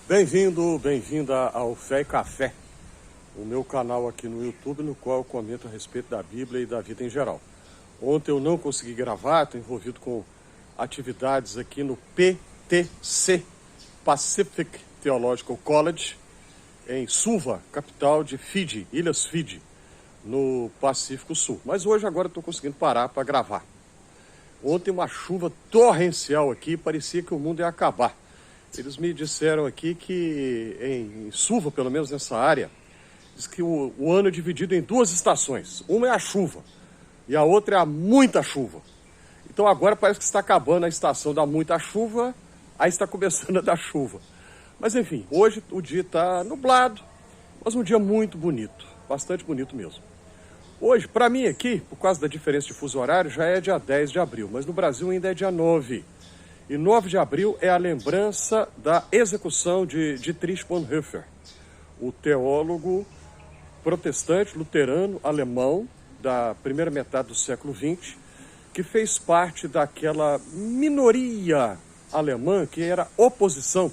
Bem-vinda ao Fé e Café, o meu canal aqui no YouTube, no qual eu comento a respeito da Bíblia e da vida em geral. Ontem eu não consegui gravar, estou envolvido com atividades aqui no PTC, Pacific Theological College, em Suva, capital de Fiji, Ilhas Fiji, no Pacífico Sul. Mas hoje agora estou conseguindo parar para gravar. Ontem uma chuva torrencial aqui, parecia que o mundo ia acabar. Eles me disseram aqui que em Suva, pelo menos nessa área, diz que o ano é dividido em duas estações. Uma é a chuva e a outra é a muita chuva. Então agora parece que está acabando a estação da muita chuva, aí está começando a dar chuva. Mas enfim, hoje o dia está nublado, mas um dia muito bonito, bastante bonito mesmo. Hoje, para mim aqui, por causa da diferença de fuso horário, já é dia 10 de abril, mas no Brasil ainda é dia 9. E 9 de abril é a lembrança da execução de Dietrich Bonhoeffer, o teólogo protestante, luterano, alemão, da primeira metade do século XX, que fez parte daquela minoria alemã que era oposição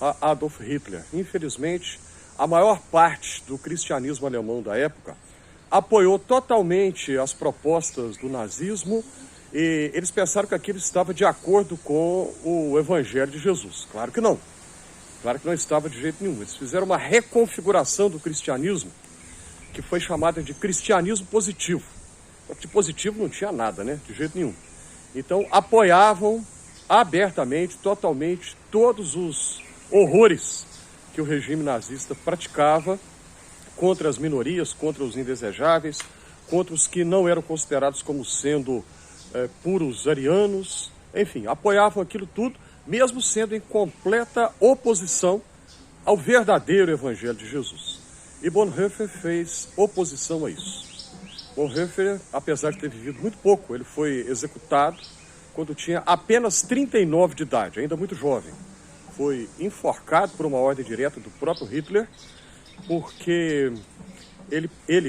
a Adolf Hitler. Infelizmente, a maior parte do cristianismo alemão da época apoiou totalmente as propostas do nazismo e eles pensaram que aquilo estava de acordo com o Evangelho de Jesus. Claro que não. Claro que não estava de jeito nenhum. Eles fizeram uma reconfiguração do cristianismo que foi chamada de cristianismo positivo. De positivo não tinha nada, né? De jeito nenhum. Então apoiavam abertamente, totalmente, todos os horrores que o regime nazista praticava contra as minorias, contra os indesejáveis, contra os que não eram considerados como sendo puros arianos, enfim, apoiavam aquilo tudo, mesmo sendo em completa oposição ao verdadeiro Evangelho de Jesus. E Bonhoeffer fez oposição a isso. Bonhoeffer, apesar de ter vivido muito pouco, ele foi executado quando tinha apenas 39 de idade, ainda muito jovem. Foi enforcado por uma ordem direta do próprio Hitler, porque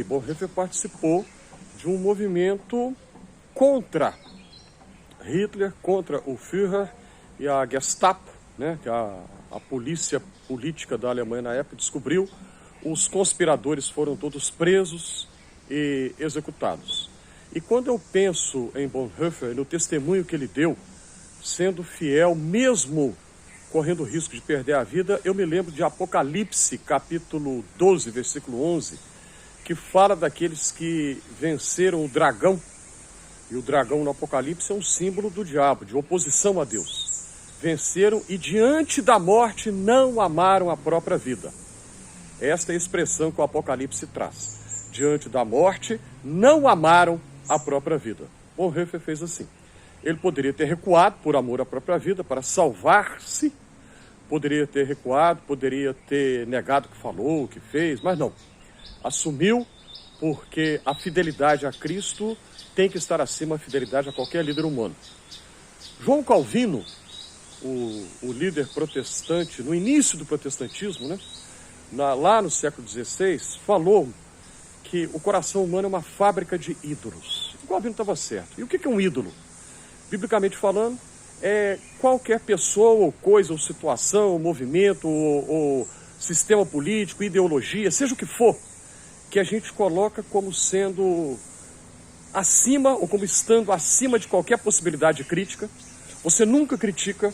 Bonhoeffer, participou de um movimento contra Hitler, contra o Führer e a Gestapo, né, que a polícia política da Alemanha na época descobriu. Os conspiradores foram todos presos e executados. E quando eu penso em Bonhoeffer, no testemunho que ele deu, sendo fiel mesmo correndo o risco de perder a vida, eu me lembro de Apocalipse, capítulo 12, versículo 11, que fala daqueles que venceram o dragão. E o dragão no Apocalipse é um símbolo do diabo, de oposição a Deus. Venceram e diante da morte não amaram a própria vida. Esta é a expressão que o Apocalipse traz. Diante da morte não amaram a própria vida. Bonhoeffer fez assim. Ele poderia ter recuado por amor à própria vida, para salvar-se. Poderia ter recuado, poderia ter negado o que falou, o que fez, mas não. Assumiu, porque a fidelidade a Cristo tem que estar acima da fidelidade a qualquer líder humano. João Calvino, o líder protestante, no início do protestantismo, né, lá no século XVI, falou que o coração humano é uma fábrica de ídolos. O Calvino estava certo. E o que é um ídolo? Biblicamente falando, é qualquer pessoa, ou coisa, ou situação, ou movimento, ou sistema político, ideologia, seja o que for, que a gente coloca como sendo acima, ou como estando acima de qualquer possibilidade de crítica. Você nunca critica,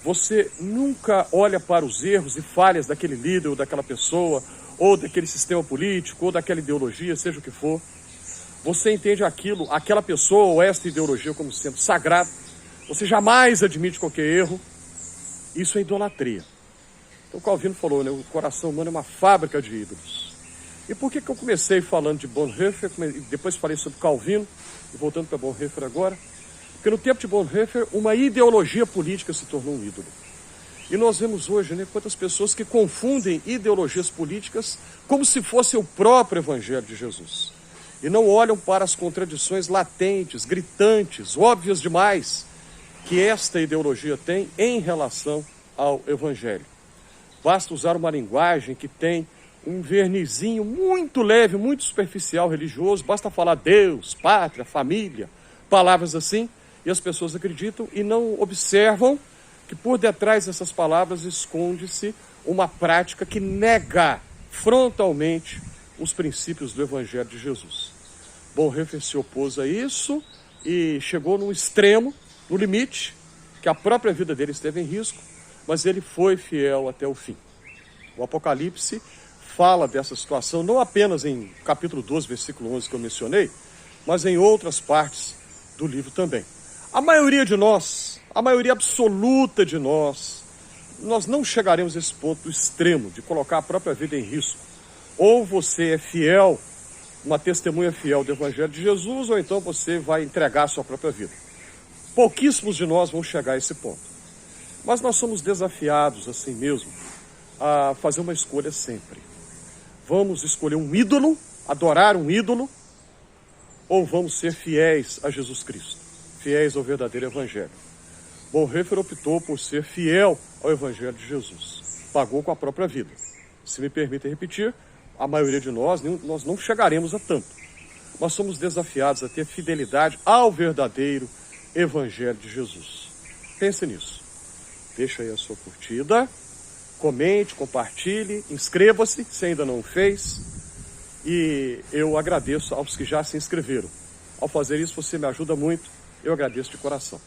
você nunca olha para os erros e falhas daquele líder, ou daquela pessoa, ou daquele sistema político, ou daquela ideologia, seja o que for. Você entende aquela pessoa ou esta ideologia como sendo sagrada. Você jamais admite qualquer erro. Isso é idolatria. Então Calvino falou, né, o coração humano é uma fábrica de ídolos. E por que eu comecei falando de Bonhoeffer, e depois falei sobre Calvino, e voltando para Bonhoeffer agora? Porque no tempo de Bonhoeffer, uma ideologia política se tornou um ídolo. E nós vemos hoje, né, quantas pessoas que confundem ideologias políticas como se fosse o próprio Evangelho de Jesus. E não olham para as contradições latentes, gritantes, óbvias demais, que esta ideologia tem em relação ao Evangelho. Basta usar uma linguagem que tem um vernizinho muito leve, muito superficial, religioso, basta falar Deus, pátria, família, palavras assim, e as pessoas acreditam e não observam que por detrás dessas palavras esconde-se uma prática que nega frontalmente os princípios do Evangelho de Jesus. Bonhoeffer se opôs a isso e chegou no extremo, no limite, que a própria vida dele esteve em risco, mas ele foi fiel até o fim. O Apocalipse fala dessa situação não apenas em capítulo 12, versículo 11 que eu mencionei, mas em outras partes do livro também. A maioria de nós, a maioria absoluta de nós não chegaremos a esse ponto do extremo de colocar a própria vida em risco. Ou você é fiel, uma testemunha fiel do Evangelho de Jesus, ou então você vai entregar a sua própria vida. Pouquíssimos de nós vão chegar a esse ponto. Mas nós somos desafiados, assim mesmo, a fazer uma escolha sempre. Vamos escolher um ídolo, adorar um ídolo, ou vamos ser fiéis a Jesus Cristo, fiéis ao verdadeiro Evangelho. Bonhoeffer optou por ser fiel ao Evangelho de Jesus. Pagou com a própria vida. Se me permitem repetir, a maioria de nós não chegaremos a tanto. Nós somos desafiados a ter fidelidade ao verdadeiro Evangelho de Jesus. Pense nisso. Deixa aí a sua curtida, comente, compartilhe, inscreva-se se ainda não o fez. E eu agradeço aos que já se inscreveram. Ao fazer isso, você me ajuda muito. Eu agradeço de coração.